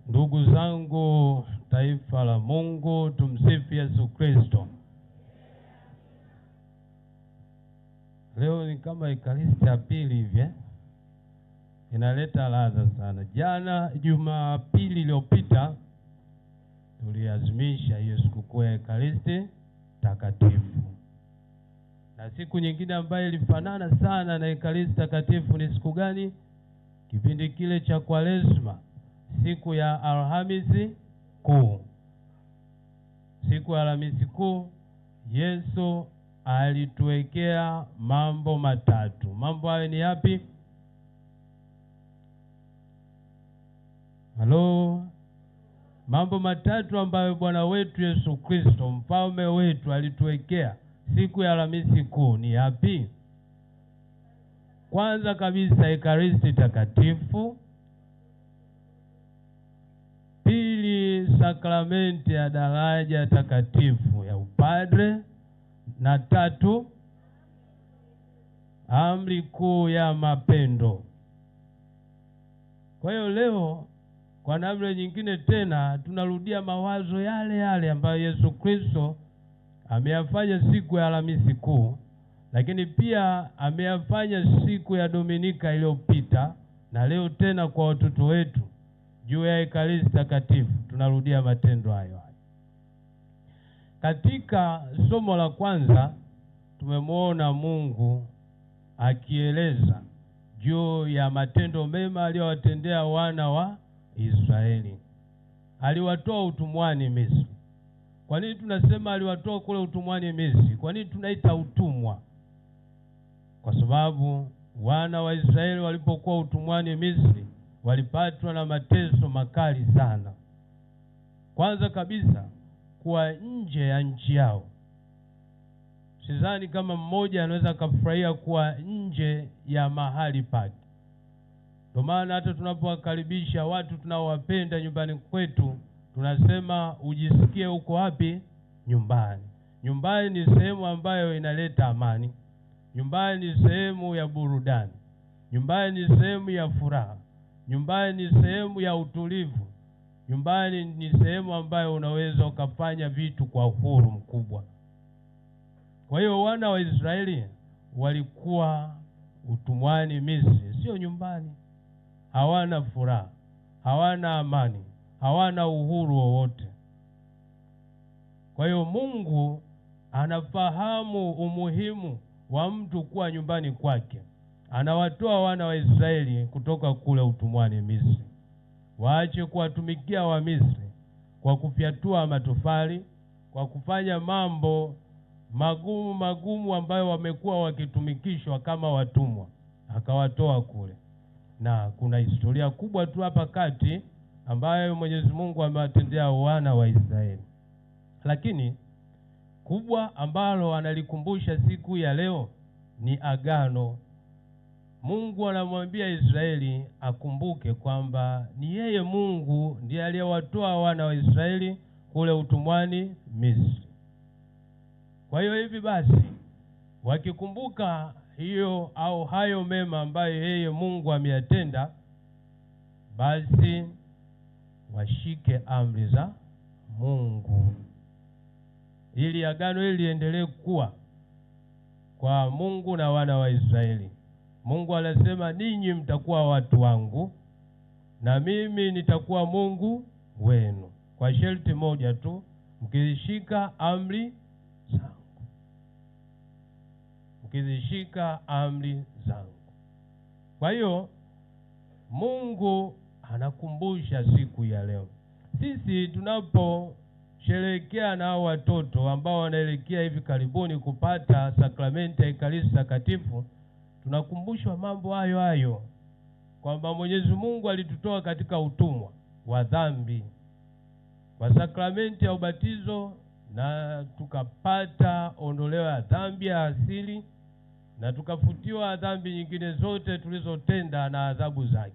Ndugu zangu, taifa la Mungu, tumsifu Yesu Kristo. Leo ni kama Ekaristi ya pili hivi, inaleta ladha sana. Jana Jumapili iliyopita tuliazimisha hiyo sikukuu ya Ekaristi Takatifu, na siku nyingine ambayo ilifanana sana na Ekaristi Takatifu ni siku gani? Kipindi kile cha Kwaresma, siku ya Alhamisi Kuu. Siku ya Alhamisi Kuu Yesu alituwekea mambo matatu. Mambo hayo ni yapi? Halo? Mambo matatu ambayo Bwana wetu Yesu Kristo, mfalme wetu, alituwekea siku ya Alhamisi Kuu ni yapi? Kwanza kabisa Ekaristi Takatifu, pili sakramenti ya daraja takatifu ya upadre, na tatu amri kuu ya mapendo. Kwa hiyo leo kwa namna nyingine tena tunarudia mawazo yale yale ambayo Yesu Kristo ameyafanya siku ya Alhamisi Kuu, lakini pia ameyafanya siku ya Dominika iliyopita, na leo tena kwa watoto wetu juu ya Ekaristi Takatifu tunarudia matendo hayo. Katika somo la kwanza tumemwona Mungu akieleza juu ya matendo mema aliyowatendea wana wa Israeli. Aliwatoa utumwani Misri. Kwa nini tunasema aliwatoa kule utumwani Misri? Kwa nini tunaita utumwa? Kwa sababu wana wa Israeli walipokuwa utumwani Misri walipatwa na mateso makali sana. Kwanza kabisa kuwa nje ya nchi yao. Sidhani kama mmoja anaweza kufurahia kuwa nje ya mahali pake. Ndio maana hata tunapowakaribisha watu tunaowapenda nyumbani kwetu, tunasema ujisikie uko wapi? Nyumbani. Nyumbani ni sehemu ambayo inaleta amani. Nyumbani ni sehemu ya burudani. Nyumbani ni sehemu ya furaha. Nyumbani ni sehemu ya utulivu. Nyumbani ni sehemu ambayo unaweza ukafanya vitu kwa uhuru mkubwa. Kwa hiyo wana wa Israeli walikuwa utumwani Misri, sio nyumbani. Hawana furaha, hawana amani, hawana uhuru wowote. Kwa hiyo Mungu anafahamu umuhimu wa mtu kuwa nyumbani kwake. Anawatoa wana wa Israeli kutoka kule utumwani Misri. Waache kuwatumikia wa Misri kwa kufyatua matofali, kwa kufanya mambo magumu ambayo wamekuwa wakitumikishwa kama watumwa. Akawatoa kule. Na kuna historia kubwa tu hapa kati ambayo Mwenyezi Mungu amewatendea wana wa Israeli. Lakini kubwa ambalo analikumbusha siku ya leo ni agano. Mungu anamwambia Israeli akumbuke kwamba ni yeye Mungu ndiye aliyewatoa wana wa Israeli kule utumwani Misri. Kwa hiyo hivi basi, wakikumbuka hiyo au hayo mema ambayo yeye Mungu ameyatenda, basi washike amri za Mungu, ili agano hili liendelee kuwa kwa Mungu na wana wa Israeli. Mungu anasema ninyi mtakuwa watu wangu na mimi nitakuwa Mungu wenu, kwa sharti moja tu, mkizishika amri zangu. Mkizishika amri zangu. Kwa hiyo Mungu anakumbusha siku ya leo. Sisi tunaposherehekea na watoto ambao wanaelekea hivi karibuni kupata sakramenti ya Ekaristi Takatifu, tunakumbushwa mambo hayo hayo, kwamba Mwenyezi Mungu alitutoa katika utumwa wa dhambi kwa sakramenti ya ubatizo, na tukapata ondoleo ya dhambi ya asili, na tukafutiwa dhambi nyingine zote tulizotenda na adhabu zake.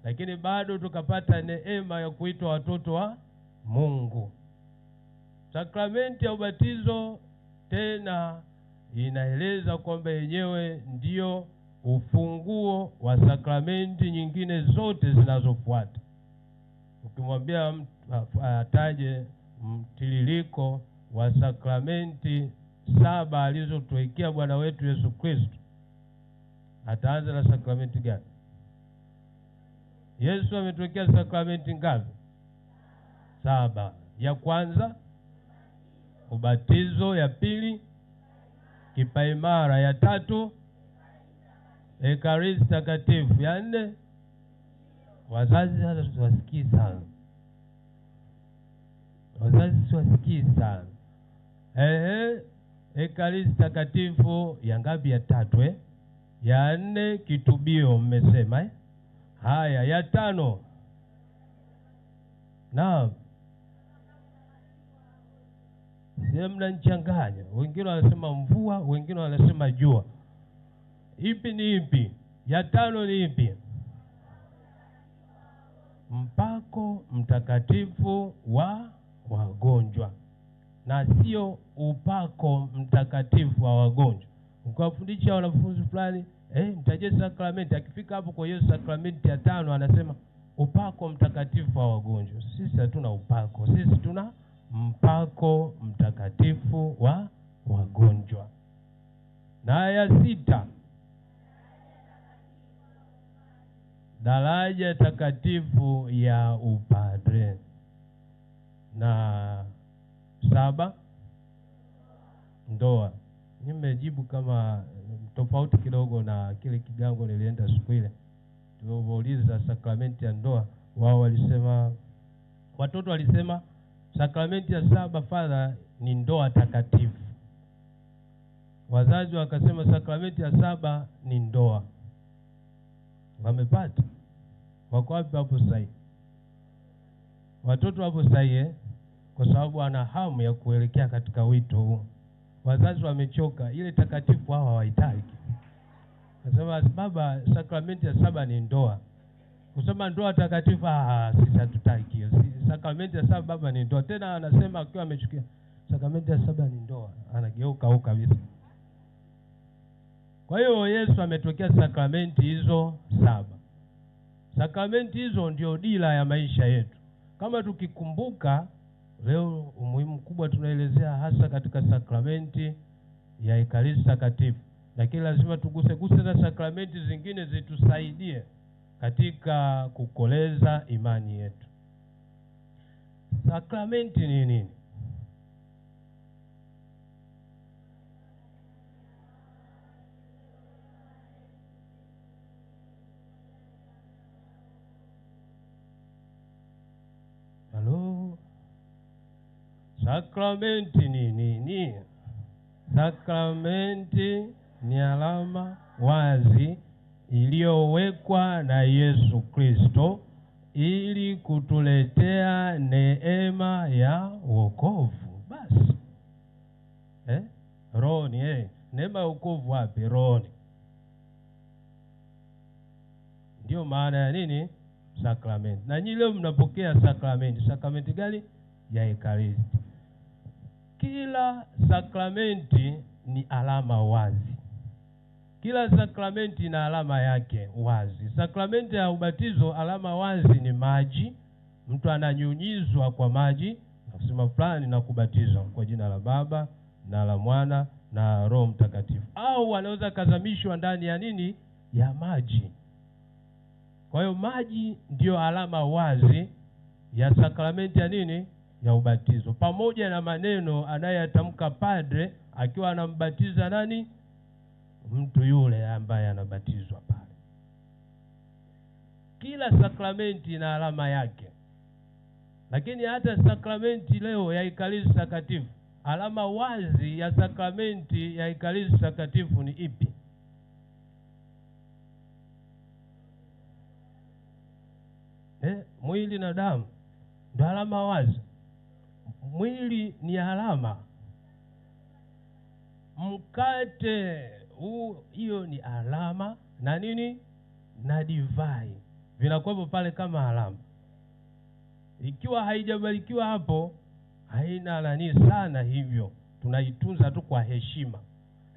Lakini bado tukapata neema ya kuitwa watoto wa Mungu. Sakramenti ya ubatizo tena inaeleza kwamba yenyewe ndio ufunguo wa sakramenti nyingine zote zinazofuata. ukimwambia mtu ataje mtiririko wa sakramenti 7 alizotuwekea Bwana wetu Yesu Kristo, ataanza na sakramenti gani? Yesu ametuwekea sakramenti ngapi? 7. Ya kwanza ubatizo, ya pili kipaimara, ya tatu Ekaristi Takatifu, ya 4 wazazi. Hata tuwasikii sana wazazi, tuwasikii sana. Ekaristi Takatifu ya ngapi? Ya 3. Ya 4 kitubio, mmesema haya. Ya 5 naam, sio mnanichanganya. Wengine wanasema mvua, wengine wanasema jua. Ipi ni ipi? Ya 5 ni ipi? Mpako mtakatifu wa wagonjwa, na sio upako mtakatifu wa wagonjwa. Ukawafundisha wanafunzi fulani, mtaje sakramenti, akifika hapo kwa hiyo sakramenti ya 5 anasema upako mtakatifu wa wagonjwa. Sisi hatuna upako, sisi tuna mpako mtakatifu wa wagonjwa. Na ya 6 daraja takatifu ya upadre. Na 7 ndoa. Nimejibu kama tofauti kidogo na kile kigango nilienda siku ile. Tulipouliza sakramenti ya ndoa, wao walisema, watoto walisema sakramenti ya 7 Father ni ndoa takatifu. Wazazi wakasema sakramenti ya 7 ni ndoa. Wamepata? Wako wapi hapo sasa? Watoto hapo sasa, kwa sababu ana hamu ya kuelekea katika wito huu. Wazazi wamechoka, ile takatifu hao hawahitaji. Nasema baba, sakramenti ya 7 ni ndoa. Kusema ndoa takatifu, sisi hatutaki hiyo. Sakramenti ya 7 baba ni ndoa. Tena anasema akiwa amechukia, sakramenti ya 7 ni ndoa, anageuka huko kabisa. Kwa hiyo Yesu ametokea sakramenti hizo 7. Sakramenti hizo ndio dira ya maisha yetu. Kama tukikumbuka leo, umuhimu mkubwa tunaelezea hasa katika sakramenti ya Ekaristi Takatifu, lakini lazima tuguse na sakramenti zingine zitusaidie katika kukoleza imani yetu. Sakramenti ni nini? Halo? Sakramenti ni nini? Sakramenti ni alama wazi iliyowekwa na Yesu Kristo ili kutuletea neema ya wokovu. Basi rohoni, neema ya wokovu wapi? Rohoni. Ndio maana ya nini? Sakramenti. Na nyinyi leo mnapokea sakramenti. Sakramenti gani? Ya Ekaristi. Kila sakramenti ni alama wazi. Kila sakramenti ina alama yake wazi. Sakramenti ya ubatizo, alama wazi ni maji. Mtu ananyunyizwa kwa maji, nasema fulani na kubatizwa kwa jina la Baba na la Mwana na Roho Mtakatifu. Au anaweza kazamishwa ndani ya nini? Ya maji. Kwa hiyo maji ndio alama wazi ya sakramenti ya nini? Ya ubatizo. Pamoja na maneno anayetamka padre akiwa anambatiza nani? Mtu yule ambaye anabatizwa pale. Kila sakramenti ina alama yake. Lakini hata sakramenti leo ya Ekaristi Takatifu, alama wazi ya sakramenti ya Ekaristi Takatifu ni ipi? Mwili na damu ndio alama wazi. Mwili ni alama. Mkate hiyo ni alama, na nini? Na divai vinakuwa pale kama alama. Ikiwa haijabarikiwa hapo, haina nani sana, hivyo tunaitunza tu kwa heshima.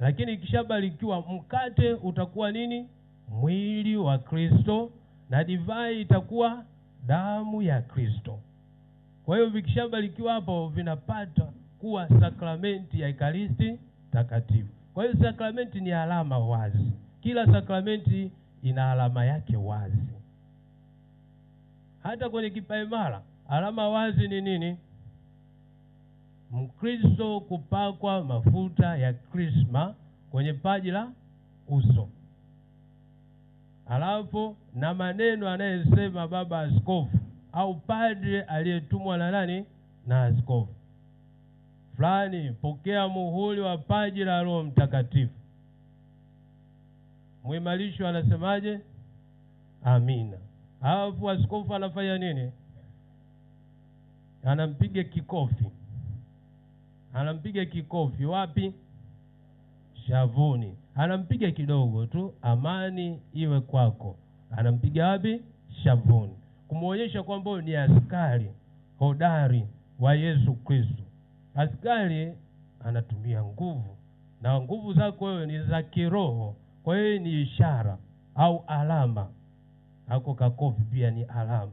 Lakini ikishabarikiwa, mkate utakuwa nini? Mwili wa Kristo, na divai itakuwa damu ya Kristo. Kwa hiyo vikishabarikiwa hapo vinapata kuwa sakramenti ya Ekaristi Takatifu. Kwa hiyo sakramenti ni alama wazi. Kila sakramenti ina alama yake wazi. Hata kwenye kipaimara alama wazi ni nini? Mkristo kupakwa mafuta ya krisma kwenye paji la uso, alafu na maneno anayesema baba askofu au padre aliyetumwa na nani? Na askofu fulani, pokea muhuri wa paji la Roho Mtakatifu. Muimalisho anasemaje? Amina. Alafu askofu anafanya nini? Anampiga kikofi. Anampiga kikofi wapi? Shavuni. Anampiga kidogo tu, amani iwe kwako. Anampiga wapi? Shavuni, kumuonyesha kwamba ni askari hodari wa Yesu Kristo. Askari anatumia nguvu, na nguvu zako wewe ni za kiroho. Kwa hiyo ni ishara au alama. Hako kakofi pia ni alama.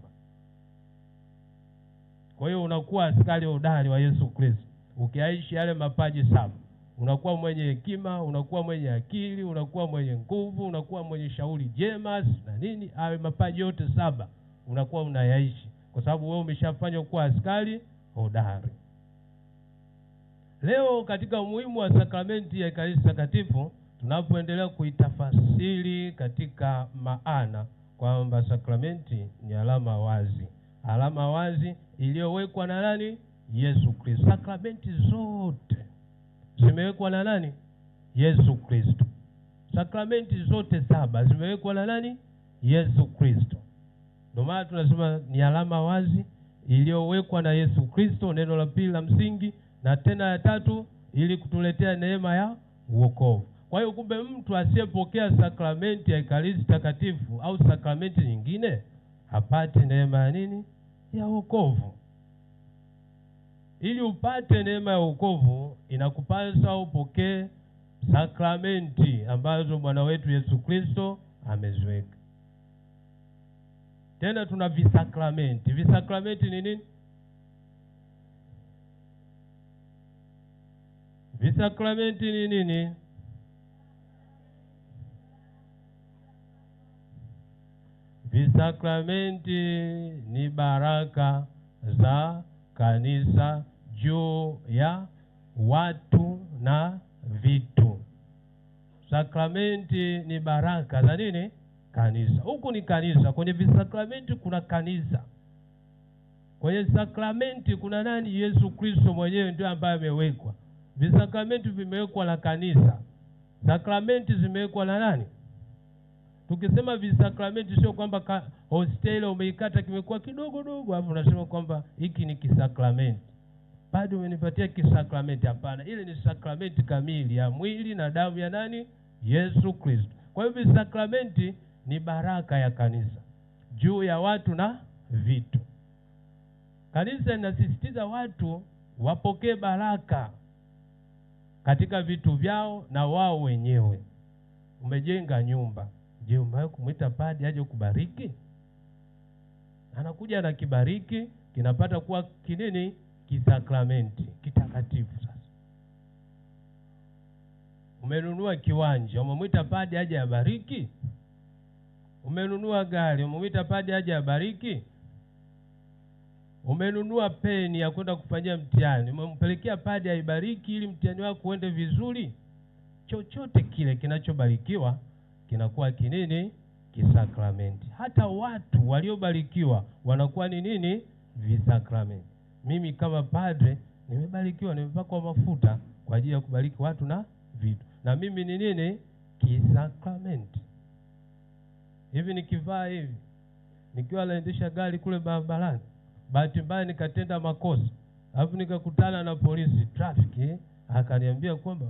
Kwa hiyo unakuwa askari hodari wa Yesu Kristo ukiaishi yale mapaji saba. Unakuwa mwenye hekima, unakuwa mwenye akili, unakuwa mwenye nguvu, unakuwa mwenye shauri jema na nini. Hayo mapaji yote saba unakuwa unayaishi, kwa sababu wewe umeshafanywa kuwa askari hodari. Leo katika umuhimu wa sakramenti ya Ekaristi Takatifu, tunapoendelea kuitafasiri katika maana kwamba sakramenti ni alama wazi. Alama wazi iliyowekwa na nani? Yesu Kristo. Sakramenti zote zimewekwa na nani? Yesu Kristo. Sakramenti zote saba zimewekwa na nani? Yesu Kristo. Ndio maana tunasema ni alama wazi iliyowekwa na Yesu Kristo, neno la pili la msingi, na tena ya tatu ili kutuletea neema ya wokovu. Kwa hiyo kumbe mtu asiyepokea sakramenti ya Ekaristi Takatifu au sakramenti nyingine hapati neema ya nini? Ya wokovu. Ili upate neema ya wokovu inakupasa upokee sakramenti ambazo Bwana wetu Yesu Kristo ameziweka. Tena tuna visakramenti. Visakramenti ni nini? Visakramenti ni nini? Visakramenti ni baraka za kanisa juu ya watu na vitu. Sakramenti ni baraka za nini? Kanisa. Huku ni kanisa. Kwenye visakramenti kuna kanisa. Kwenye sakramenti kuna nani? Yesu Kristo mwenyewe ndio ambaye amewekwa. Visakramenti vimewekwa na kanisa. Sakramenti zimewekwa na nani? Tukisema visakramenti sio kwamba hostela umeikata kimekuwa kidogo dogo hapo unasema kwamba hiki ni kisakramenti. Bado umenipatia kisakramenti. Hapana, ile ni sakramenti kamili ya mwili na damu ya nani? Yesu Kristo. Kwa hivyo visakramenti ni baraka ya kanisa juu ya watu na vitu. Kanisa linasisitiza watu wapokee baraka katika vitu vyao na wao wenyewe. Umejenga nyumba, je, umewahi kumwita padri aje kubariki? Anakuja na kibariki, kinapata kuwa kinini? Kisakramenti kitakatifu. Sasa umenunua kiwanja, umemwita padri aje abariki? Umenunua gari, umemwita padri aje abariki? Umenunua peni ya kwenda kufanyia mtihani, umempelekea padri aibariki ili mtihani wako uende vizuri? Chochote kile kinachobarikiwa kinakuwa kinini? Kisakramenti. Hata watu waliobarikiwa wanakuwa ni nini? Visakramenti. Mimi kama padre nimebarikiwa, nimepakwa mafuta kwa ajili ya kubariki watu na vitu, na mimi ni nini? Kisakramenti. Hivi nikivaa hivi, nikiwa naendesha gari kule barabarani, bahati mbaya nikatenda makosa, alafu nikakutana na polisi traffic, akaniambia kwamba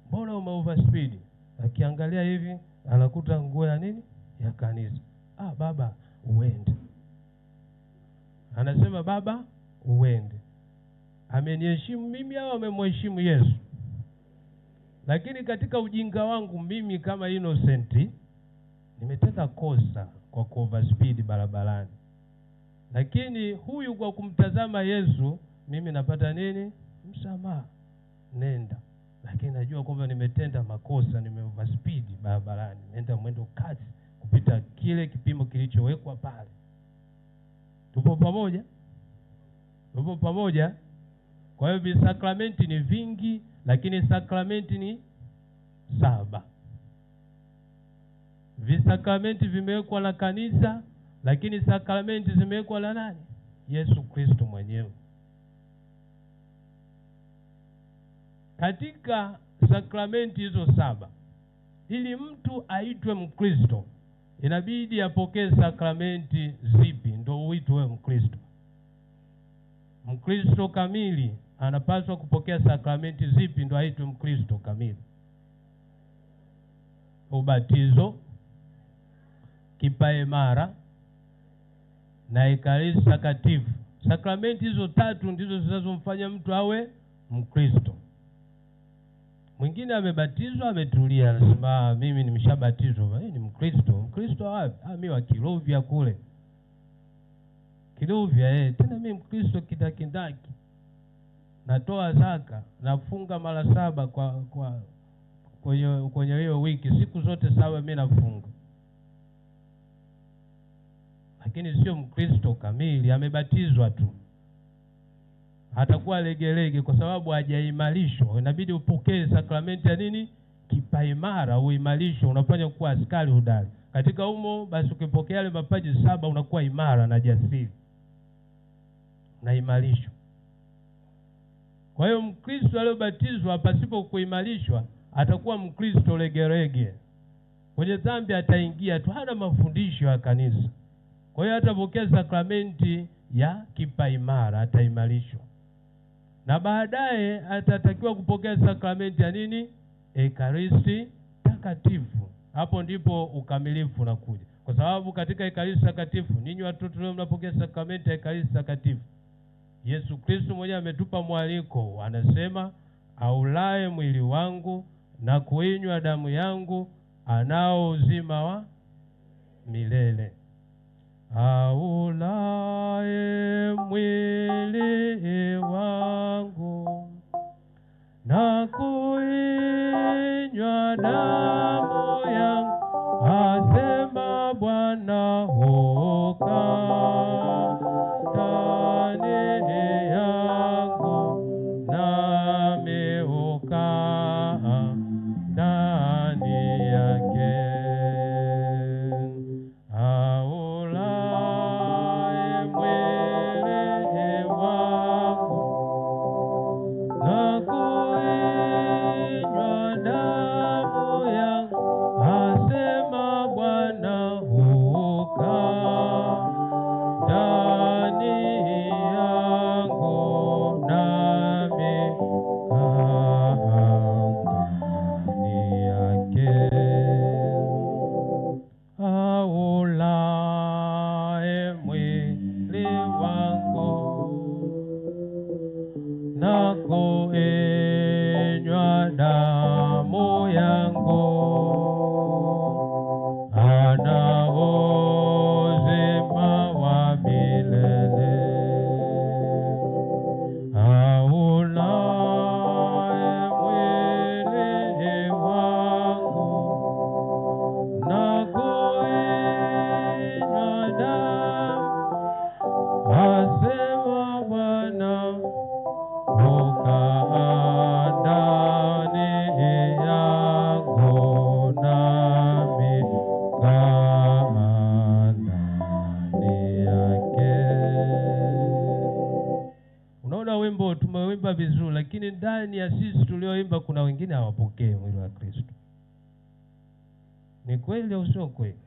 mbona ume overspeed? Akiangalia hivi anakuta nguo ya nini? Ya kanisa. Baba uende. Anasema baba uende. Ameniheshimu mimi au amemheshimu Yesu? Lakini katika ujinga wangu mimi kama innocent nimetenda kosa kwa overspeed barabarani. Lakini huyu kwa kumtazama Yesu, mimi napata nini? Msamaha. Nenda. Lakini najua kwamba nimetenda makosa, nimeoverspeed barabarani, nenda mwendo kasi kupita kile kipimo kilichowekwa pale. Tupo pamoja? Tupo pamoja? Kwa hiyo visakramenti ni vingi, lakini sakramenti ni 7. Visakramenti vimewekwa na kanisa, lakini sakramenti zimewekwa na nani? Yesu Kristo mwenyewe. Katika sakramenti hizo 7, ili mtu aitwe Mkristo, inabidi apokee sakramenti zipi ndio uitwe Mkristo? Mkristo kamili anapaswa kupokea sakramenti zipi ndio aitwe Mkristo kamili? Ubatizo, kipaimara na ekaristi takatifu. Sakramenti hizo 3 ndizo zinazomfanya mtu awe Mkristo. Mwingine amebatizwa, ametulia, anasema mimi nimeshabatizwa, ni Mkristo. Mkristo wapi? Mimi wa Kilovya kule. Kilovya tena mimi Mkristo kindakindaki. Natoa zaka, nafunga mara 7 kwenye hiyo wiki, siku zote 7 mimi nafunga. Lakini sio Mkristo kamili, amebatizwa tu. Hatakuwa legelege kwa sababu hajaimarishwa. Inabidi upokee sakramenti ya nini? Kipaimara, uimarishwe, unafanya kuwa askari hodari. Katika humo basi ukipokea ile mapaji 7 unakuwa imara na jasiri. Na imarishwa. Kwa hiyo Mkristo aliyobatizwa pasipo kuimarishwa atakuwa Mkristo legelege. Kwenye dhambi ataingia tu, hana mafundisho ya kanisa. Kwa hiyo atapokea sakramenti ya kipaimara, ataimarishwa. Na baadaye atatakiwa kupokea sakramenti ya nini? Ekaristi takatifu. Hapo ndipo ukamilifu unakuja. Kwa sababu katika ekaristi takatifu, ninyi watoto leo mnapokea sakramenti ya ekaristi takatifu. Yesu Kristo mwenyewe ametupa mwaliko, anasema aulaye mwili wangu na kuinywa damu yangu anao uzima wa milele. Aulaye mwili wangu na kuinywa damu yangu, asema Bwana, hukaa ndani yangu nami hukaa ndani yake. Vizuri, lakini ndani ya sisi tulioimba kuna wengine hawapokee mwili wa Kristo. Ni kweli au sio kweli?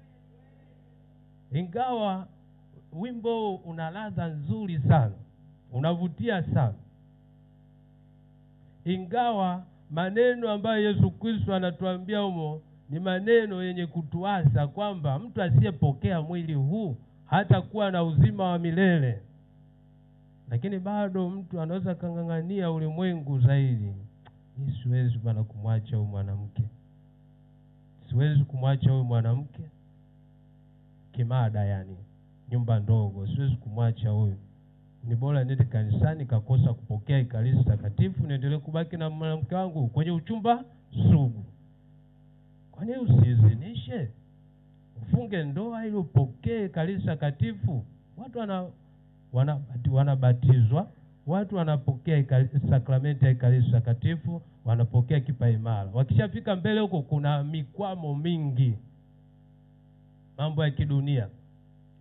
Ingawa wimbo una ladha nzuri sana, unavutia sana, ingawa maneno ambayo Yesu Kristo anatuambia humo ni maneno yenye kutuasa kwamba mtu asiyepokea mwili huu hatakuwa na uzima wa milele, lakini bado mtu anaweza kang'ang'ania ulimwengu zaidi. Siwezi bana kumwacha huyu mwanamke, siwezi kumwacha huyu mwanamke kimada, yani nyumba ndogo, siwezi kumwacha huyu. Ni bora niende kanisani kakosa kupokea ekaristi takatifu, niendelee kubaki na mwanamke wangu kwenye uchumba sugu. Kwa nini usizinishe? Ufunge ndoa ili upokee ekaristi takatifu. Watu wanabatizwa, watu wanapokea sakramenti ya ekaristi takatifu, wanapokea kipaimara. Wakishafika mbele huko kuna mikwamo mingi, mambo ya kidunia.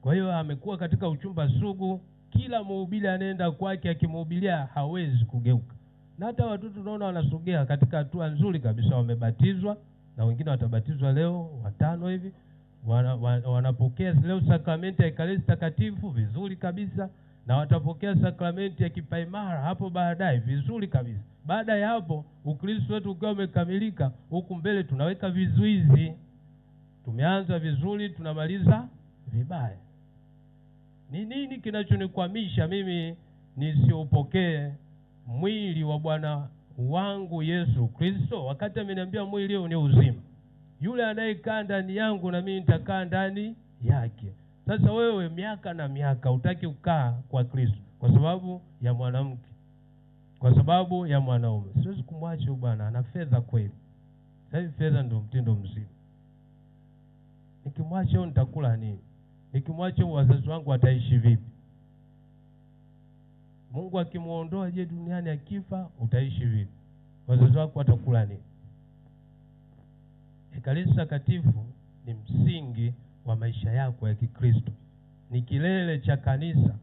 Kwa hiyo amekuwa katika uchumba sugu, kila mhubiri anaenda kwake akimhubiria hawezi kugeuka. Na hata watoto tunaona wanasogea katika hatua nzuri kabisa, wamebatizwa na wengine watabatizwa leo 5 hivi. Wanapokea leo sakramenti ya ekaristi takatifu vizuri kabisa, na watapokea sakramenti ya kipaimara hapo baadaye vizuri kabisa. Baada ya hapo Ukristo wetu ukiwa umekamilika, huku mbele tunaweka vizuizi. Tumeanza vizuri, tunamaliza vibaya. Ni nini kinachonikwamisha mimi nisiupokee mwili wa Bwana wangu Yesu Kristo, wakati ameniambia mwili huu ni uzima? Yule anayekaa ndani yangu na mimi nitakaa ndani yake. Sasa wewe miaka na miaka hutaki kukaa kwa Kristo kwa sababu ya mwanamke, kwa sababu ya mwanaume. Siwezi kumwacha huyu bwana, ana fedha kweli. Sasa fedha ndio mtindo mzima. Nikimwacha huyu nitakula nini? Nikimwacha huyu wazazi wangu wataishi vipi? Mungu akimuondoa je duniani, akifa utaishi vipi? Wazazi wako watakula nini? Ekaristi takatifu ni msingi wa maisha yako ya Kikristo, ni kilele cha kanisa.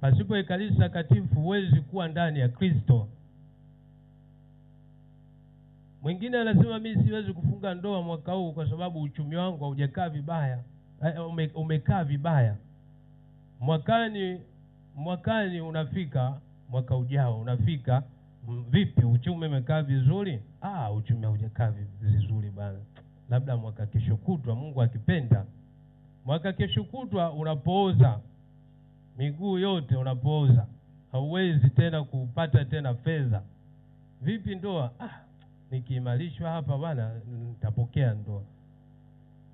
Pasipo ekaristi takatifu huwezi kuwa ndani ya Kristo. Mwingine anasema mimi siwezi kufunga ndoa mwaka huu kwa sababu uchumi wangu haujakaa vibaya. Umekaa vibaya. Mwakani unafika, mwaka ujao unafika, vipi uchumi umekaa vizuri? Uchumi haujakaa vizuri bana. Labda mwaka kesho kutwa, Mungu akipenda. Mwaka kesho kutwa unapooza, miguu yote unapooza, hauwezi tena kupata tena fedha. Vipi ndoa? Nikiimarishwa hapa bana nitapokea ndoa.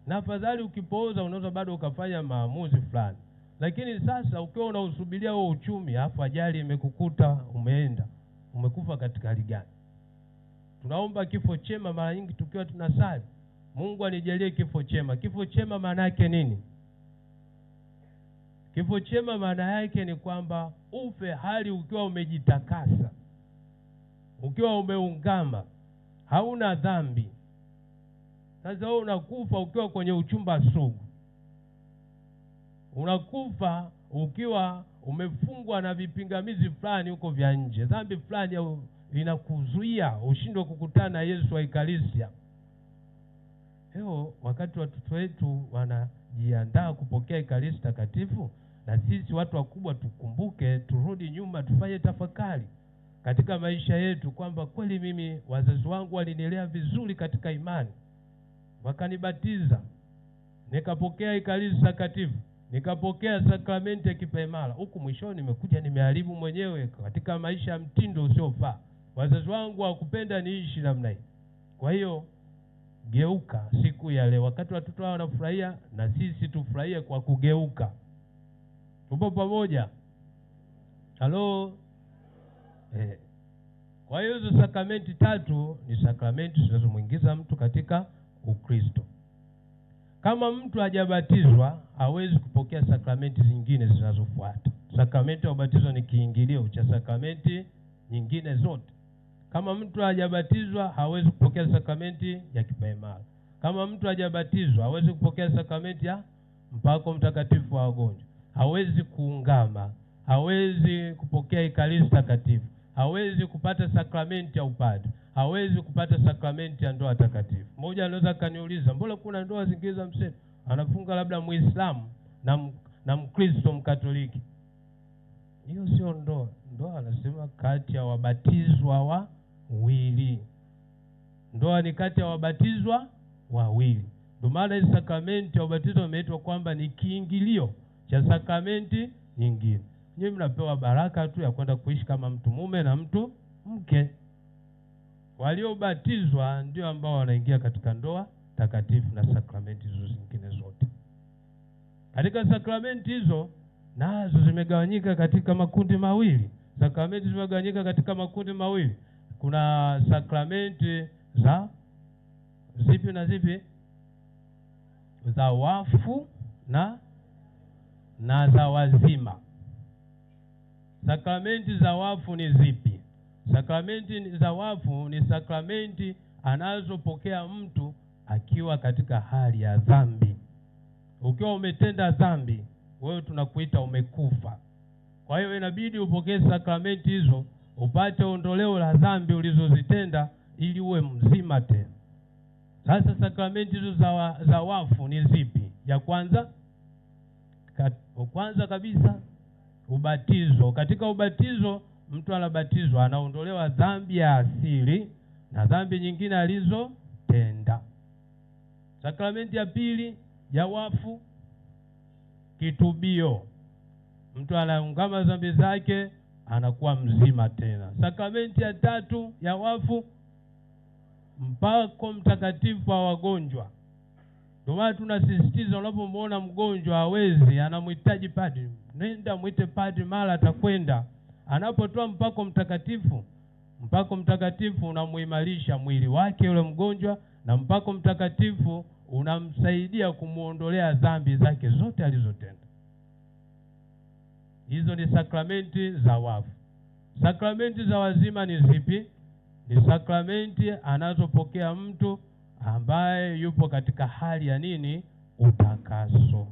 Na afadhali ukipooza unaweza bado ukafanya maamuzi fulani. Lakini sasa ukiwa unausubiria huo uchumi, ajali imekukuta, umekufa katika hali gani? Tunaomba kifo chema mara nyingi tukiwa tunasali. Mungu anijalie kifo chema. Kifo chema maana yake nini? Kifo chema maana yake ni kwamba ufe hali ukiwa umejitakasa, ukiwa umeungama, hauna dhambi. Sasa wewe unakufa ukiwa kwenye uchumba sugu, unakufa ukiwa umefungwa na vipingamizi fulani huko vya nje. Dhambi fulani inakuzuia ushindwe kukutana na Yesu wa Ekaristia. Leo wakati watoto wetu wanajiandaa kupokea Ekaristi takatifu, na sisi watu wakubwa tukumbuke, turudi nyuma, tufanye tafakari katika maisha yetu kwamba kweli mimi wazazi wangu walinilea vizuri katika imani, wakanibatiza, nikapokea Ekaristi takatifu, nikapokea sakramenti ya kipaimara. Huku mwishoni nimekuja nimeharibu mwenyewe katika maisha ya mtindo usiofaa. Wazazi wangu hawakupenda niishi namna hii. Kwa hiyo geuka siku ya leo, wakati watoto wao wanafurahia, na sisi tufurahie kwa kugeuka. Tupo pamoja? Halo? Kwa hiyo hizo sakramenti 3 ni sakramenti zinazomuingiza mtu katika Ukristo. Kama mtu hajabatizwa hawezi kupokea sakramenti zingine zinazofuata. Sakramenti ya ubatizo ni kiingilio cha sakramenti nyingine zote. Kama mtu hajabatizwa hawezi kupokea sakramenti ya kipaimara. Kama mtu hajabatizwa hawezi kupokea sakramenti ya mpako mtakatifu wa wagonjwa. Hawezi kuungama, hawezi kupokea Ekaristi takatifu, hawezi kupata sakramenti ya upadre, hawezi kupata sakramenti ya ndoa takatifu. Mmoja anaweza kaniuliza, mbona kuna ndoa zingine za mseto anafunga labda Muislamu na Mkristo Mkatoliki? Hiyo sio ndoa. Ndoa anasema kati ya wabatizwa wawili. Ndoa ni kati ya wabatizwa wawili. Ndio maana hii sakramenti ya ubatizo imeitwa kwamba ni kiingilio cha sakramenti nyingine. Nyinyi mnapewa baraka tu ya kwenda kuishi kama mtu mume na mtu mke. Waliobatizwa ndio ambao wanaingia katika ndoa takatifu na sakramenti hizo zingine zote. Katika sakramenti hizo nazo zimegawanyika katika makundi mawili. Sakramenti zimegawanyika katika makundi mawili. Kuna sakramenti za zipi na zipi? Za wafu na za wazima. Sakramenti za wafu ni zipi? Sakramenti za wafu ni sakramenti anazopokea mtu akiwa katika hali ya dhambi. Ukiwa umetenda dhambi, wewe tunakuita umekufa. Kwa hiyo inabidi upokee sakramenti hizo upate ondoleo la dhambi ulizozitenda ili uwe mzima tena. Sasa sakramenti hizo za wafu ni zipi? Ya kwanza kabisa ubatizo. Katika ubatizo mtu anabatizwa, anaondolewa dhambi ya asili na dhambi nyingine alizotenda. Sakramenti ya pili ya wafu, kitubio. Mtu anaungama dhambi zake, anakuwa mzima tena. Sakramenti ya tatu ya wafu, mpako mtakatifu wa wagonjwa. Ndio maana tunasisitiza, unapomwona mgonjwa hawezi, anamhitaji padri, nenda mwite padri, mara atakwenda. Anapotoa mpako mtakatifu unamuimarisha mwili wake yule mgonjwa, na mpako mtakatifu unamsaidia kumuondolea dhambi zake zote alizotenda. Hizo ni sakramenti za wafu. Sakramenti za wazima ni zipi? Ni sakramenti anazopokea mtu ambaye yupo katika hali ya nini? Utakaso.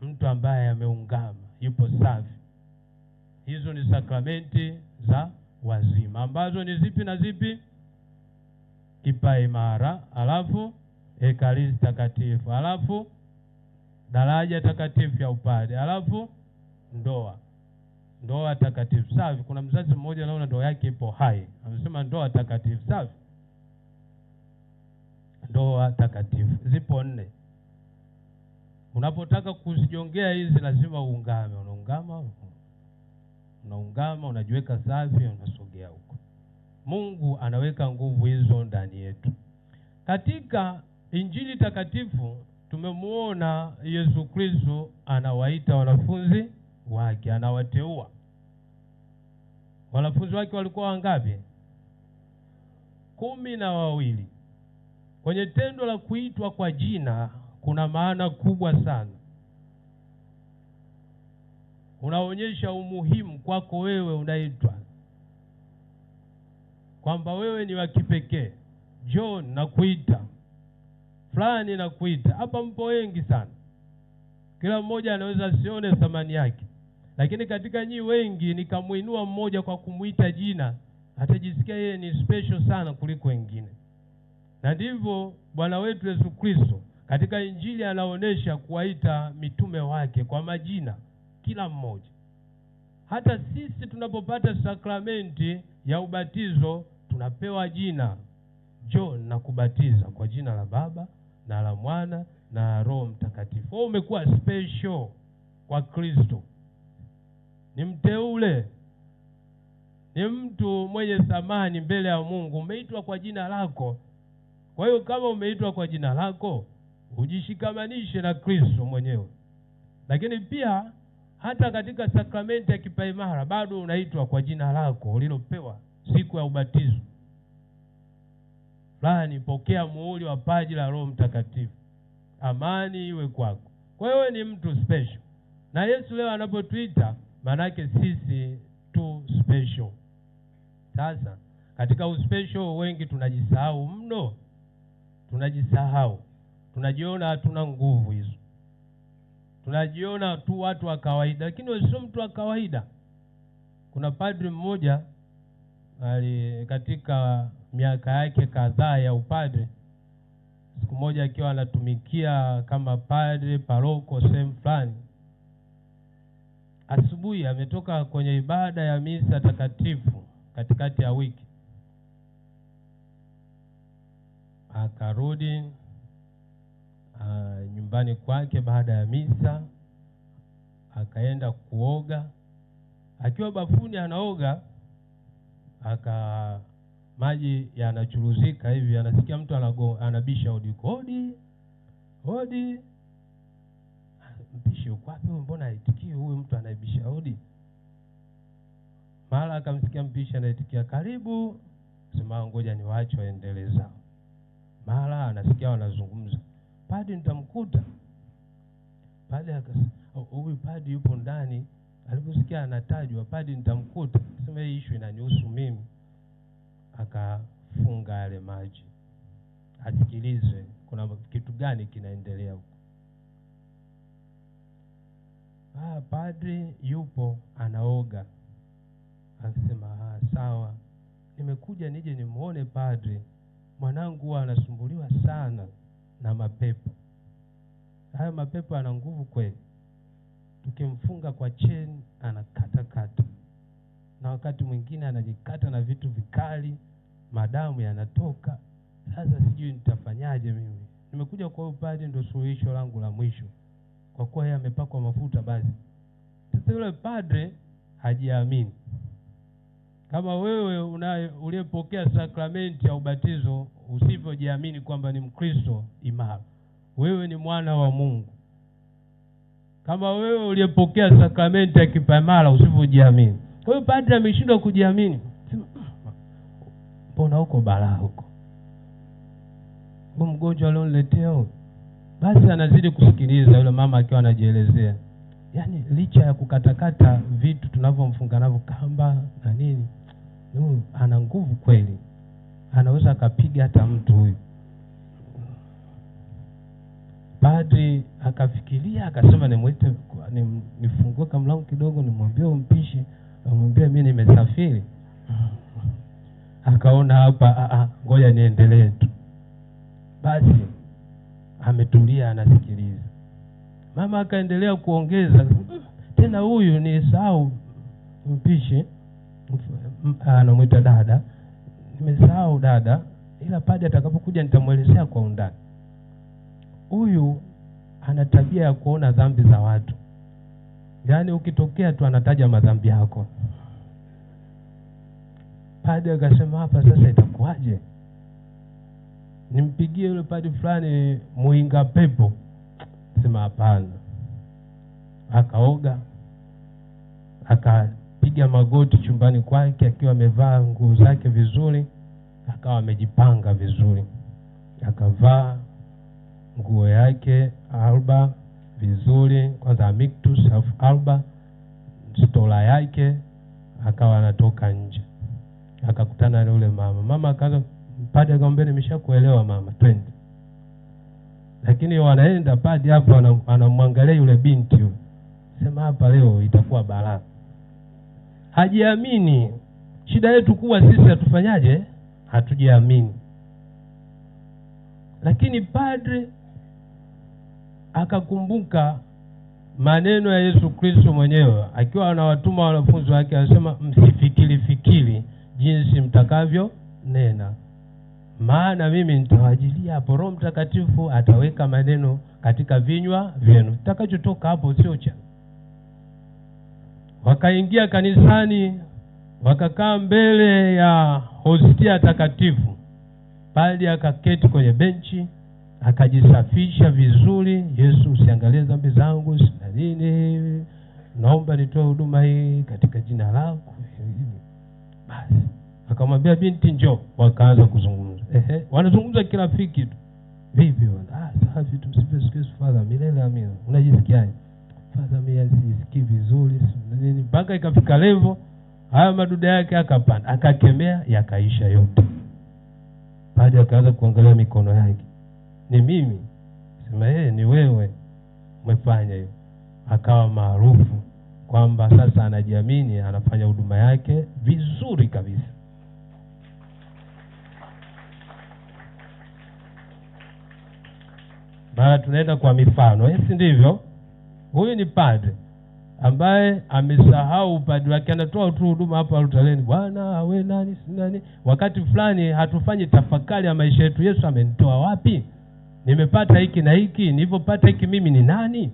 Mtu ambaye ameungama, yupo safi. Hizo ni sakramenti za wazima, ambazo ni zipi na zipi? Kipaimara, alafu ekaristi takatifu, alafu daraja takatifu ya upadre, alafu ndoa takatifu. Safi. Kuna mzazi mmoja naona ndoa yake ipo hai, amesema ndoa takatifu. Safi. Ndoa takatifu zipo 4. Unapotaka kuzijongea hizi lazima uungame. Unaungama, unajiweka safi, unasogea huko. Mungu anaweka nguvu hizo ndani yetu. Katika Injili takatifu tumemuona Yesu Kristo anawaita wanafunzi wake, anawateua. Wanafunzi wake walikuwa wangapi? 12. Kwenye tendo la kuitwa kwa jina kuna maana kubwa sana. Unaonyesha umuhimu kwako wewe unaitwa, kwamba wewe ni wa kipekee. John nakuita, fulani nakuita. Hapa mpo wengi sana, kila mmoja anaweza sione thamani yake, lakini katika nyinyi wengi nikamuinua mmoja kwa kumuita jina, atajisikia yeye ni special sana kuliko wengine. Na ndivyo Bwana wetu Yesu Kristo katika Injili anaonesha kuwaita mitume wake kwa majina kila mmoja. Hata sisi tunapopata sakramenti ya ubatizo tunapewa jina. John nakubatiza kwa jina la Baba na la Mwana na Roho Mtakatifu. Wewe umekuwa special kwa Kristo, ni mteule, ni mtu mwenye thamani mbele ya Mungu. Umeitwa kwa jina lako. Kwa hiyo kama umeitwa kwa jina lako, ujishikamanishe na Kristo mwenyewe. Lakini pia hata katika sakramenti ya kipaimara bado unaitwa kwa jina lako ulilopewa siku ya ubatizo. Fulani pokea muhuri wa paji la Roho Mtakatifu, amani iwe kwako. Kwa hiyo ni mtu special. Na Yesu leo anapotuita, manake sisi tu special. Sasa katika uspecial wengi tunajisahau mno. Tunajiona hatuna nguvu hizo. Tunajiona tu watu wa kawaida, lakini wewe sio mtu wa kawaida. Kuna padri mmoja katika miaka yake kadhaa ya upadre, siku moja akiwa anatumikia kama padre paroko sehemu fulani, asubuhi ametoka kwenye ibada ya misa takatifu katikati ya wiki, akarudi nyumbani kwake baada ya misa, akaenda kuoga. Akiwa bafuni anaoga, maji yanachuruzika hivi, anasikia mtu anabisha hodi. mpishi uko wapi? Mbona haitikie huyu mtu anaibisha hodi? Mara akamsikia mpishi anaitikia karibu, sema ngoja niwaache waendelee zao. Mara anasikia wanazungumza, padri nitamkuta. Padri akasema huyu padri yupo ndani. Aliposikia anatajwa padri nitamkuta, sema hii issue inanihusu mimi. Akafunga yale maji asikilize kuna kitu gani kinaendelea huko. Padri yupo anaoga. Akasema sawa, nimekuja nije nimuone padri, mwanangu huwa anasumbuliwa sana na mapepo. Haya mapepo ana nguvu kweli, tukimfunga kwa cheni anakata, na wakati mwingine anajikata na vitu vikali, madamu yanatoka. Sasa sijui nitafanyaje mimi. Nimekuja kwa padri, ndio suluhisho langu la mwisho, kwa kuwa yeye amepakwa mafuta basi. Sasa yule padri hajiamini. Kama wewe uliyepokea sakramenti ya ubatizo usivyojiamini kwamba ni Mkristo imara, wewe ni mwana wa Mungu. Kama wewe uliyepokea sakramenti ya kipaimara usivyojiamini, kwa hiyo padri ameshindwa kujiamini. Mbona huko balaa huko? Huyu mgonjwa alioniletea huyu. Basi anazidi kusikiliza yule mama akiwa anajielezea. Yaani licha ya kukatakata vitu tunavyomfunga navyo kamba na nini, ana nguvu kweli. Anaweza akapiga hata mtu huyu. Padri akafikiria akasema nimuite nifungue kamlango kidogo nimwambie mpishi, amwambie mimi nimesafiri. Akaona hapa ngoja niendelee tu. Basi ametulia anasikiliza. Mama akaendelea kuongeza, tena huyu ni sahau mpishi, anamuita dada, nimesahau dada, ila padri atakapokuja nitamuelezea kwa undani. Huyu ana tabia ya kuona dhambi za watu. Yaani ukitokea tu anataja madhambi yako. Padri akasema hapa sasa itakuwaje? Nimpigie yule padri fulani muinga pepo. Sema hapana. Akaoga, akapiga magoti chumbani kwake akiwa amevaa nguo zake vizuri, akawa amejipanga vizuri. Akavaa nguo yake alba vizuri, kwanza amictus alafu alba, stola yake, akawa anatoka nje. Akakutana na yule mama. Mama akaanza, padri akamwambia nimeshakuelewa mama, twende. Lakini wanaenda padri hapo anamwangalia yule binti yule. Sema hapa leo itakuwa balaa. Hajiamini. Shida yetu kubwa sisi hatufanyaje? Hatujiamini. Lakini padri akakumbuka maneno ya Yesu Kristo mwenyewe akiwa anawatuma wanafunzi wake, anasema msifikiri jinsi mtakavyo nena, maana mimi nitawajilia hapo, Roho Mtakatifu ataweka maneno katika vinywa vyenu, kitakachotoka hapo sio cha. Wakaingia kanisani, wakakaa mbele ya hostia takatifu. Padri akaketi kwenye benchi, akajisafisha vizuri. Yesu, usiangalie dhambi zangu, sina nini, naomba nitoe huduma hii katika jina lako. Basi akamwambia binti njoo. Wakaanza kuzungumza. Wanazungumza kirafiki tu. Vipi bwana? Safi, tumsifu Yesu Father, milele amina. Unajisikiaje? Father, mimi sisikii vizuri, sina nini. Mpaka ikafika level haya maduda yake akapanda, akakemea, yakaisha yote. Padri akaanza kuangalia mikono yake. Ni mimi? Sema ni wewe umefanya hiyo. Akawa maarufu kwamba sasa anajiamini, anafanya huduma yake vizuri kabisa. Baada tunaenda kwa mifano, si ndivyo? Huyu ni padri ambaye amesahau upadri wake, anatoa tu huduma hapa altareni. Bwana awe nani si nani. Wakati fulani hatufanyi tafakari ya maisha yetu. Yesu amenitoa wapi? Nimepata hiki na hiki, nilipopata hiki mimi ni nani?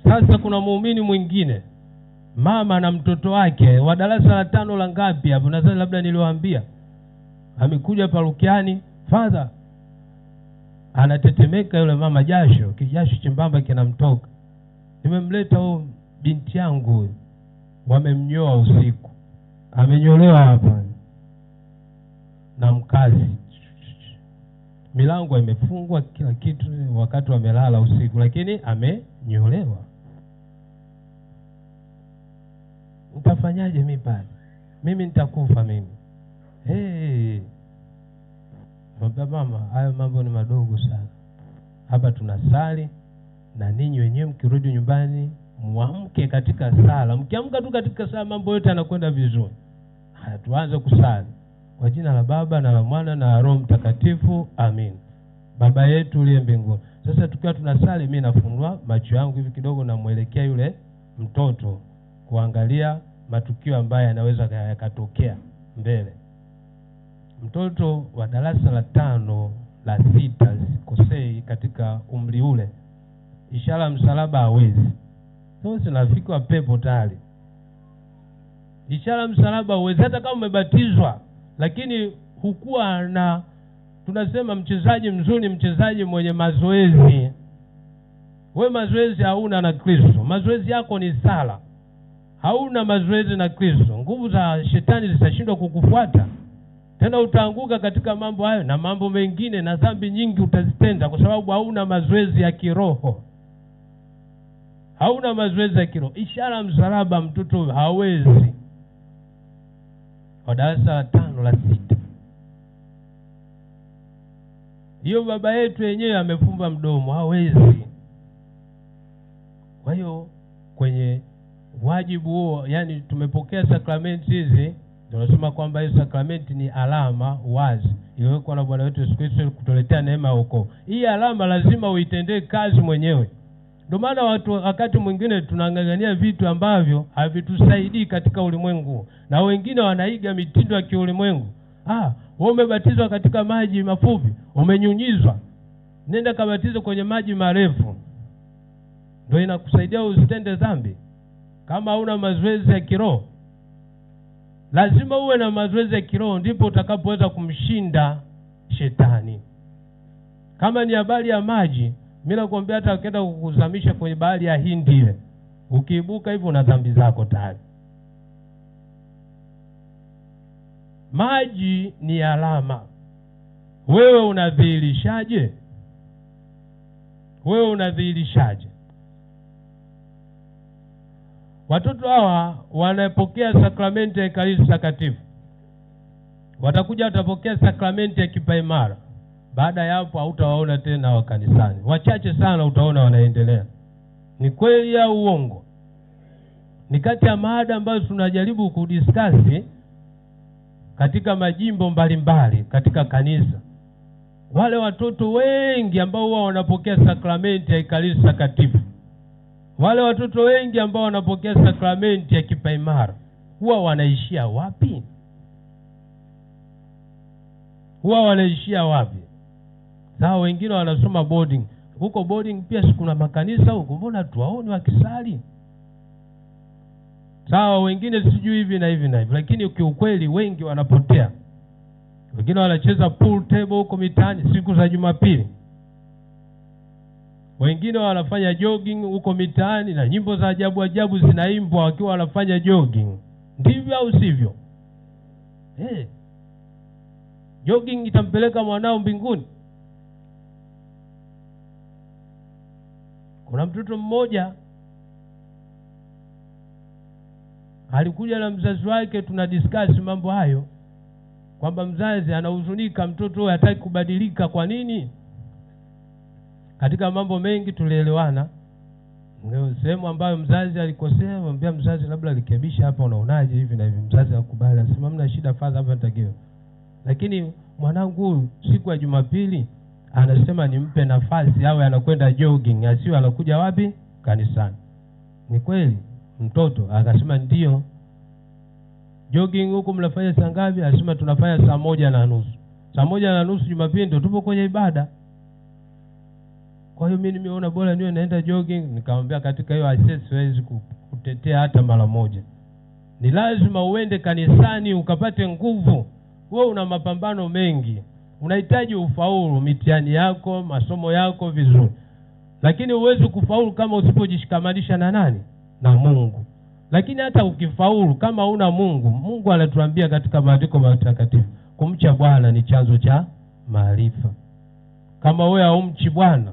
Sasa kuna muumini mwingine, mama na mtoto wake wa darasa la 5 la ngapi hapo, nadhani labda niliwaambia. Amekuja parokiani, Father, anatetemeka yule mama, kijasho chembamba kinamtoka. Nimemleta huyo binti yangu huyo, wamemnyoa usiku, amenyolewa hapa na mkazi, milango imefungwa kila kitu, wakati wamelala usiku, lakini amenyolewa. Utafanyaje mimi pale? Mimi nitakufa mimi. Mama, hayo mambo ni madogo sana. Hapa tunasali, na ninyi wenyewe mkirudi nyumbani muamke katika sala. Mkiamka tu katika sala, mambo yote yanakwenda vizuri. Haya, tuanze kusali. Kwa jina la Baba na la Mwana na Roho Mtakatifu, amin. Baba yetu uliye mbinguni. Sasa tukiwa tunasali, mimi nafunua macho yangu hivi kidogo, na muelekea yule mtoto kuangalia matukio ambayo yanaweza yakatokea mbele. Mtoto wa darasa la 5 la 6, sikosei, katika umri ule, ishara msalaba hawezi. Sasa tunafikwa pepo tayari. Ishara msalaba hawezi, hata kama umebatizwa, lakini hukuwa na, tunasema mchezaji mzuri, mchezaji mwenye mazoezi. Wewe mazoezi hauna na Kristo. Mazoezi yako ni sala. Hauna mazoezi na Kristo, nguvu za shetani zitashindwa kukufuata. Tena utaanguka katika mambo hayo na mambo mengine, na dhambi nyingi utazitenda, kwa sababu hauna mazoezi ya kiroho. Hauna mazoezi ya kiroho. Ishara msalaba mtoto hawezi. Wa darasa la 5 la 6. Hiyo baba yetu yenyewe amefumba mdomo, hawezi. Kwa hiyo kwenye wajibu huo, yani tumepokea sakramenti hizi, tunasema kwamba hizo sakramenti ni alama wazi iliyowekwa na Bwana wetu Yesu Kristo kutuletea neema ya wokovu. Hii alama lazima uitendee kazi mwenyewe. Ndio maana watu wakati mwingine tunang'ang'ania vitu ambavyo havitusaidii katika ulimwengu, na wengine wanaiga mitindo ya kiulimwengu. Wewe umebatizwa katika maji mafupi, umenyunyizwa, nenda kabatizo kwenye maji marefu, ndio inakusaidia usitende dhambi. Kama huna mazoezi ya kiroho, lazima uwe na mazoezi ya kiroho, ndipo utakapoweza kumshinda shetani. Kama ni habari ya maji, mimi nakwambia hata ukienda kukuzamisha kwenye bahari ya Hindi ile, ukiibuka hivyo una dhambi zako tayari. Maji ni alama. Wewe unadhihirishaje? Wewe unadhihirishaje? Watoto hawa wanapokea sakramenti ya Ekaristi Takatifu. Watakuja watapokea sakramenti ya kipaimara. Baada ya hapo hautawaona tena wa kanisani. Wachache sana utaona wanaendelea. Ni kweli au uongo? Ni kati ya mada ambazo tunajaribu kudiskasi katika majimbo mbalimbali katika kanisa. Wale watoto wengi ambao huwa wanapokea sakramenti ya Ekaristi Takatifu, wale watoto wengi ambao wanapokea sakramenti ya kipaimara, huwa wanaishia wapi? Huwa wanaishia wapi? Sawa, wengine wanasoma boarding. Huko boarding pia kuna makanisa huko, mbona tuwaoni wakisali? Sawa, wengine sijui hivi na hivi na hivi, lakini kiukweli wengi wanapotea. Wengine wanacheza pool table huko mitaani siku za Jumapili. Wengine wanafanya jogging huko mitaani na nyimbo za ajabu ajabu zinaimbwa wakiwa wanafanya jogging. Ndivyo au sivyo? Jogging itampeleka mwanao mbinguni? Kuna mtoto mmoja alikuja na mzazi wake, tunadiscuss mambo hayo, kwamba mzazi anahuzunika mtoto huyo hataki kubadilika. Kwa nini? Katika mambo mengi tulielewana. Ndio sehemu ambayo mzazi alikosea, mwambia mzazi labda alikebisha hapa, unaonaje hivi na hivi. Mzazi akubali, anasema mna shida fadha hapa nitakiwa. Lakini mwanangu siku ya Jumapili anasema nimpe nafasi awe anakwenda jogging, asiwe anakuja wapi? Kanisani. Ni kweli? Mtoto akasema ndio. Jogging huko mnafanya saa ngapi? Anasema tunafanya saa 1:30. Saa 1:30 Jumapili ndio tupo kwenye ibada. Kwa hiyo mimi nimeona bora niwe naenda jogging. Nikamwambia katika hiyo access siwezi kutetea hata mara moja. Ni lazima uende kanisani ukapate nguvu. Wewe una mapambano mengi. Unahitaji ufaulu mitihani yako, masomo yako vizuri. Lakini huwezi kufaulu kama usipojishikamanisha na nani? Na Mungu. Lakini hata ukifaulu kama huna Mungu, Mungu anatuambia katika maandiko matakatifu, kumcha Bwana ni chanzo cha maarifa. Kama wewe haumchi Bwana,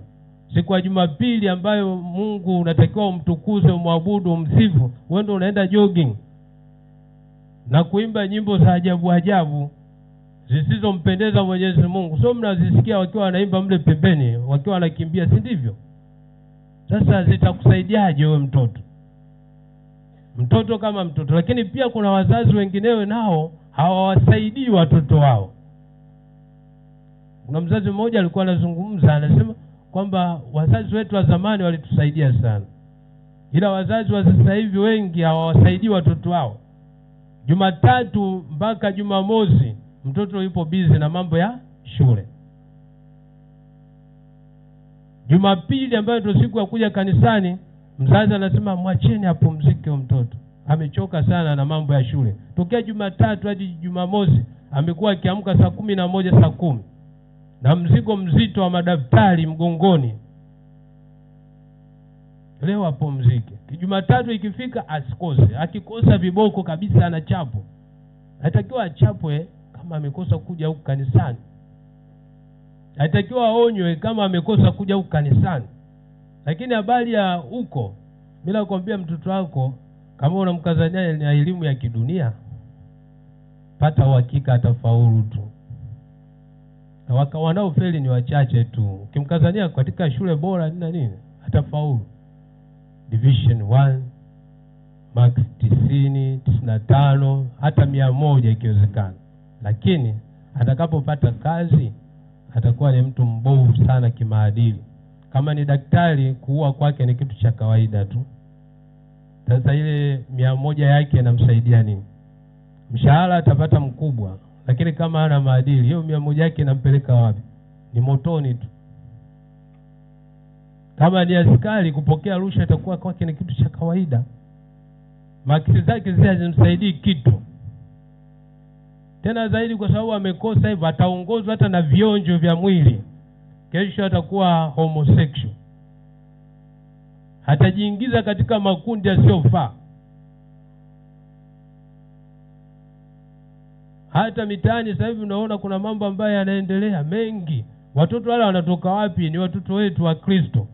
siku ya Jumapili ambayo Mungu unatakiwa umtukuze, umwabudu, umsifu, wewe ndio unaenda jogging na kuimba nyimbo za ajabu ajabu zisizompendeza Mwenyezi Mungu. So mnazisikia wakiwa wanaimba mle pembeni, wakiwa wanakimbia, si ndivyo? Sasa zitakusaidiaje wewe mtoto? Mtoto kama mtoto. Lakini pia kuna wazazi wenginewe nao hawawasaidii watoto wao. Kuna mzazi mmoja alikuwa anazungumza, anasema kwamba wazazi wetu wa zamani walitusaidia sana, ila wazazi wa sasa hivi wengi hawawasaidii watoto wao. Jumatatu mpaka Jumamosi mtoto yupo busy na mambo ya shule. Jumapili ambayo ndio siku ya kuja kanisani, mzazi anasema mwacheni apumzike mtoto, amechoka sana na mambo ya shule. Tokea Jumatatu hadi Jumamosi amekuwa akiamka saa 11 saa 10 na mzigo mzito wa madaftari mgongoni. Leo apumzike. Jumatatu ikifika asikose. Akikosa viboko kabisa anachapo. Hatakiwa achapwe kama amekosa kuja huko kanisani. Hatakiwa aonywe kama amekosa kuja huko kanisani. Lakini habari ya huko, bila kuambia mtoto wako kama unamkazania na elimu ya kidunia, pata uhakika atafaulu tu. Na wanaofeli ni wachache tu. Ukimkazania katika shule bora nini, atafaulu. Division 1, marks 90, 95, hata 100 ikiwezekana. Lakini atakapopata kazi atakuwa ni mtu mbovu sana kimaadili. Kama ni daktari, kuua kwake ni kitu cha kawaida tu. Sasa ile 100 yake inamsaidia nini? Mshahara atapata mkubwa, lakini kama hana maadili, hiyo 100 yake inampeleka wapi? Ni motoni tu. Kama ni askari, kupokea rushwa itakuwa kwake ni kitu cha kawaida. Maksi zake hazimsaidii kitu. Tena zaidi kwa sababu amekosa hivyo, ataongozwa hata na vionjo vya mwili. Kesho atakuwa homosexual. Hatajiingiza katika makundi yasiyofaa. Hata mitaani sasa hivi unaona kuna mambo ambayo yanaendelea mengi. Watoto wale wanatoka wapi? Ni watoto wetu wa Kristo.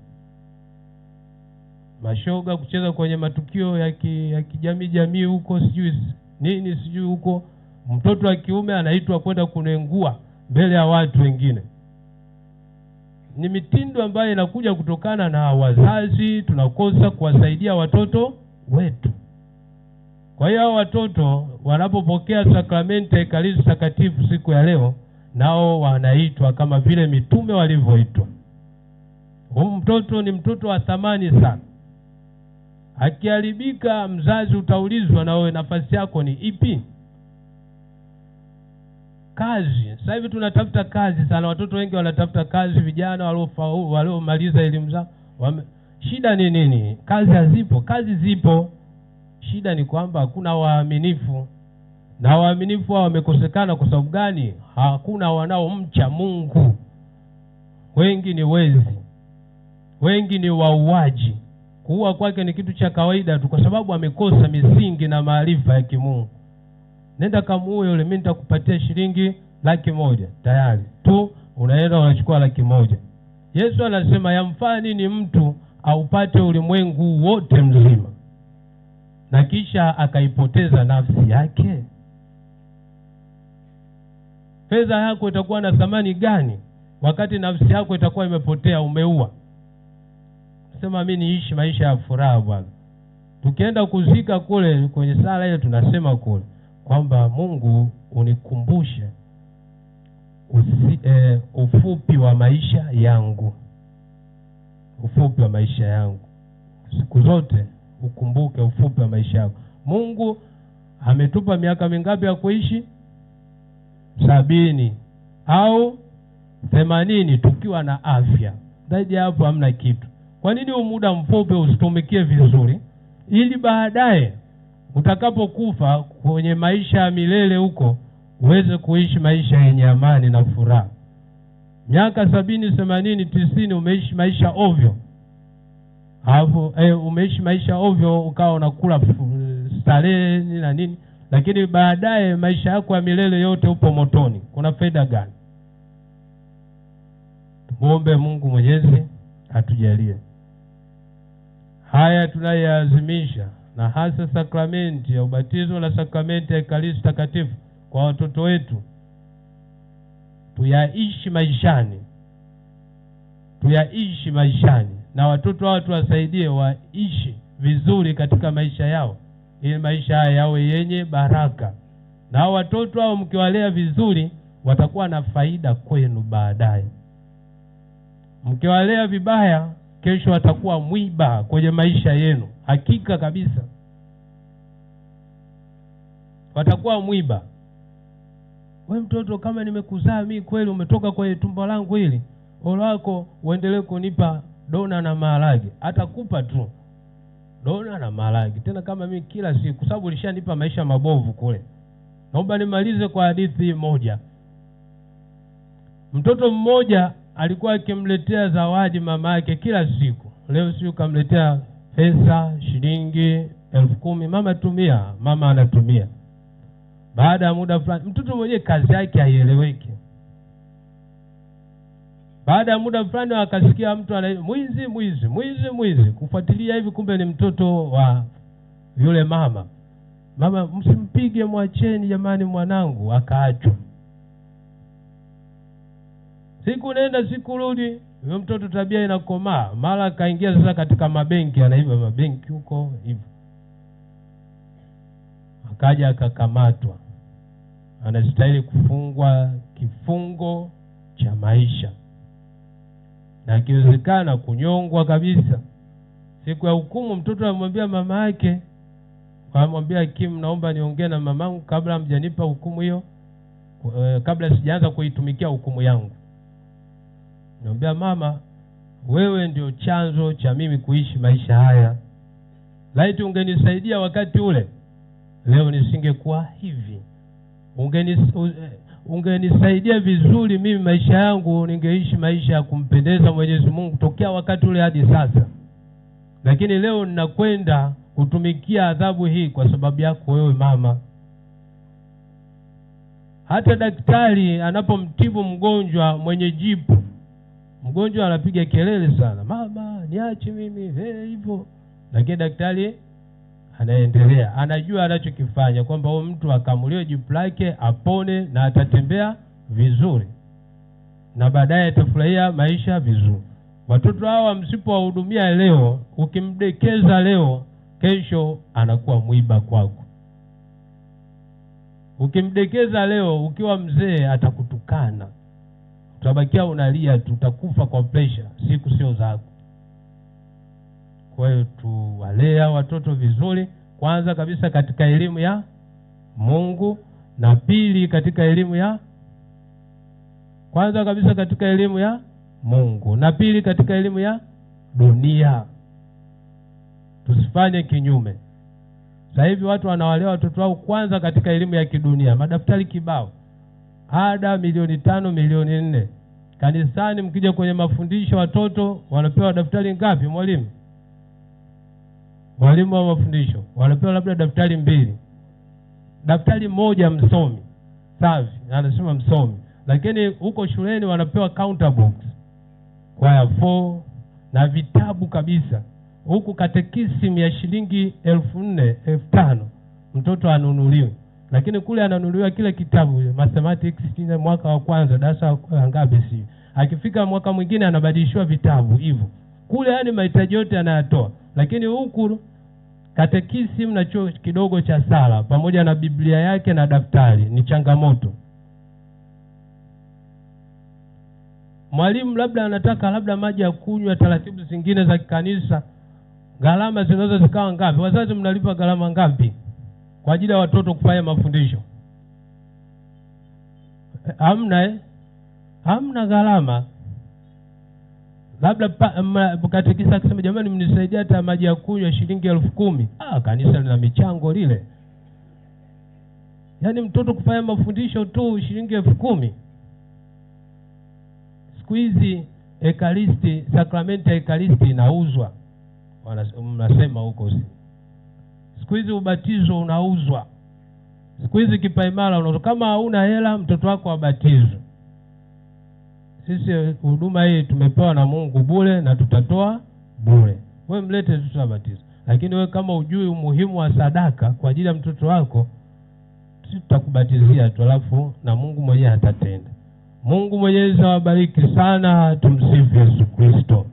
Mashoga kucheza kwenye matukio ya kijamii huko, sijui huko. Mtoto wa kiume anaitwa kwenda kunengua mbele ya watu wengine. Ni mitindo ambayo inakuja kutokana na wazazi tunakosa kuwasaidia watoto wetu. Kwa hiyo hao watoto wanapopokea sakramenti ya Ekaristi Takatifu siku ya leo, nao wanaitwa kama vile mitume walivyoitwa. Huyu mtoto ni mtoto wa thamani sana. Akiharibika, mzazi utaulizwa, na wewe nafasi yako ni ipi? Kazi. Sasa hivi tunatafuta kazi sana. Watoto wengi wanatafuta kazi, vijana waliomaliza elimu zao. Shida ni nini? Kazi hazipo. Kazi zipo. Shida ni kwamba hakuna waaminifu. Na waaminifu hao wamekosekana kwa sababu gani? Hakuna wanaomcha Mungu. Wengi ni wezi. Wengi ni wauaji. Kuua kwake ni kitu cha kawaida tu kwa sababu amekosa misingi na maarifa ya kimungu. Nenda kamuue yule, mimi nitakupatia shilingi 100,000. Tayari tu unaenda unachukua 100,000. Yesu anasema yamfaa nini mtu aupate ulimwengu wote mzima na kisha akaipoteza nafsi yake? Fedha yako itakuwa na thamani gani wakati nafsi yako itakuwa imepotea, umeua? Sema mimi niishi maisha ya furaha Bwana. Tukienda kuzika kule kwenye sala ile tunasema kule kwamba Mungu unikumbushe ufupi wa maisha yangu. Ufupi wa maisha yangu. Siku zote ukumbuke ufupi wa maisha yangu. Mungu ametupa miaka mingapi ya kuishi? 70 au 80 tukiwa na afya. Zaidi hapo hamna kitu. Kwa nini muda mfupi usitumikie vizuri ili baadaye utakapokufa kwenye maisha ya milele huko uweze kuishi maisha yenye amani na furaha? Miaka 70, 80, 90 umeishi maisha ovyo. Alafu umeishi maisha ovyo, ukawa unakula starehe na nini, lakini baadaye maisha yako ya milele yote upo motoni. Kuna faida gani? Muombe Mungu Mwenyezi atujalie. Haya tunayoazimisha, na hasa sakramenti ya ubatizo na sakramenti ya Ekaristi Takatifu kwa watoto wetu, tuyaishi maishani. Tuyaishi maishani, na watoto hao tuwasaidie waishi vizuri katika maisha yao, ili maisha haya yawe yenye baraka. Na watoto hao mkiwalea vizuri, watakuwa na faida kwenu baadaye. Mkiwalea vibaya, kesho watakuwa mwiba kwenye maisha yenu. Hakika kabisa, watakuwa mwiba. Wewe mtoto, kama nimekuzaa mimi kweli, umetoka kwenye tumbo langu hili, ole wako uendelee kunipa dona na maharage. Atakupa tu dona na maharage, tena kama mimi kila siku, sababu ulishanipa maisha mabovu kule. Naomba nimalize kwa hadithi moja. Mtoto mmoja alikuwa akimletea zawadi mama yake kila siku. Leo siku kamletea pesa shilingi 10,000, mama tumia, mama anatumia. Baada ya muda fulani, mtoto mwenyewe kazi yake haieleweki. Baada ya muda fulani akasikia mtu anaitwa mwizi mwizi mwizi mwizi. Kufuatilia hivi, kumbe ni mtoto wa yule mama. Mama, msimpige, mwacheni jamani mwanangu. Akaachwa. Siku nenda siku rudi, yule mtoto tabia inakomaa. Mara akaingia sasa katika mabenki, anaiba mabenki huko hivyo. Akaja akakamatwa, anastahili kufungwa kifungo cha maisha, na ikiwezekana kunyongwa kabisa. Siku ya hukumu, mtoto anamwambia mama yake, anamwambia hakimu, naomba niongee na mamangu kabla mjanipa hukumu hiyo, kabla sijaanza kuitumikia hukumu yangu. Niambia, mama, wewe ndio chanzo cha mimi kuishi maisha haya. Laiti ungenisaidia wakati ule, leo nisingekuwa hivi. Ungenisaidia vizuri, mimi maisha yangu ningeishi maisha ya kumpendeza Mwenyezi Mungu tokea wakati ule hadi sasa. Lakini leo ninakwenda kutumikia adhabu hii kwa sababu yako wewe mama. Hata daktari anapomtibu mgonjwa mwenye jipu, mgonjwa anapiga kelele sana, mama niache mimi hivyo, lakini daktari anaendelea. Anajua anachokifanya, kwamba huyo mtu akamuliwe jipu lake, apone na atatembea vizuri, na baadaye atafurahia maisha vizuri. Watoto hawa msipowahudumia leo, ukimdekeza leo, kesho anakuwa mwiba kwako. Ukimdekeza leo, ukiwa mzee atakutukana. Utabakia unalia tu, utakufa kwa pressure, siku sio zako. Kwa hiyo tuwalea watoto vizuri, kwanza kabisa katika elimu ya Mungu, na pili katika elimu ya kwanza kabisa katika elimu ya Mungu, na pili katika elimu ya dunia. Tusifanye kinyume. Sasa hivi watu wanawalea watoto wao kwanza katika elimu ya kidunia, madaftari kibao, ada milioni 5 milioni 4. Kanisani mkija kwenye mafundisho, watoto wanapewa daftari ngapi mwalimu? Walimu wa mafundisho wanapewa labda daftari 2. Daftari moja msomi safi, anasema msomi, lakini huko shuleni wanapewa counter box kwa 4 na vitabu kabisa. Huku katekisimu ya shilingi 4,000 5,000 mtoto anunuliwe, lakini kule ananunuliwa kile kitabu mathematics mwaka wa kwanza darasa ngapi si. Akifika mwaka mwingine anabadilishiwa vitabu hivyo. Kule yani mahitaji yote anayatoa, lakini huku katekisimu na chuo kidogo cha sala pamoja na Biblia yake na daftari ni changamoto. Mwalimu labda anataka labda maji ya kunywa, taratibu zingine za kanisa, gharama zinaweza zikawa ngapi? Wazazi mnalipa gharama ngapi kwa ajili ya watoto kufanya mafundisho? Hamna gharama. Labda katekisa akisema jamani mnisaidia hata maji ya kunywa shilingi 10,000. Kanisa lina michango lile. Yaani mtoto kufanya mafundisho tu shilingi 10,000. siku hizi ekaristi, sakramenti ya ekaristi inauzwa. Mnasema huko siku hizi ubatizo unauzwa. Siku hizi kipaimara unauzwa. Kama hauna hela, mtoto wako abatizwe. Sisi huduma hii tumepewa na Mungu bure na tutatoa bure. Wewe mlete, tutabatiza. Lakini wewe kama ujui umuhimu wa sadaka kwa ajili ya mtoto wako, tutakubatizia tu, alafu na Mungu mwenyewe atatenda. Mungu Mwenyezi awabariki sana. Tumsifu Yesu Kristo.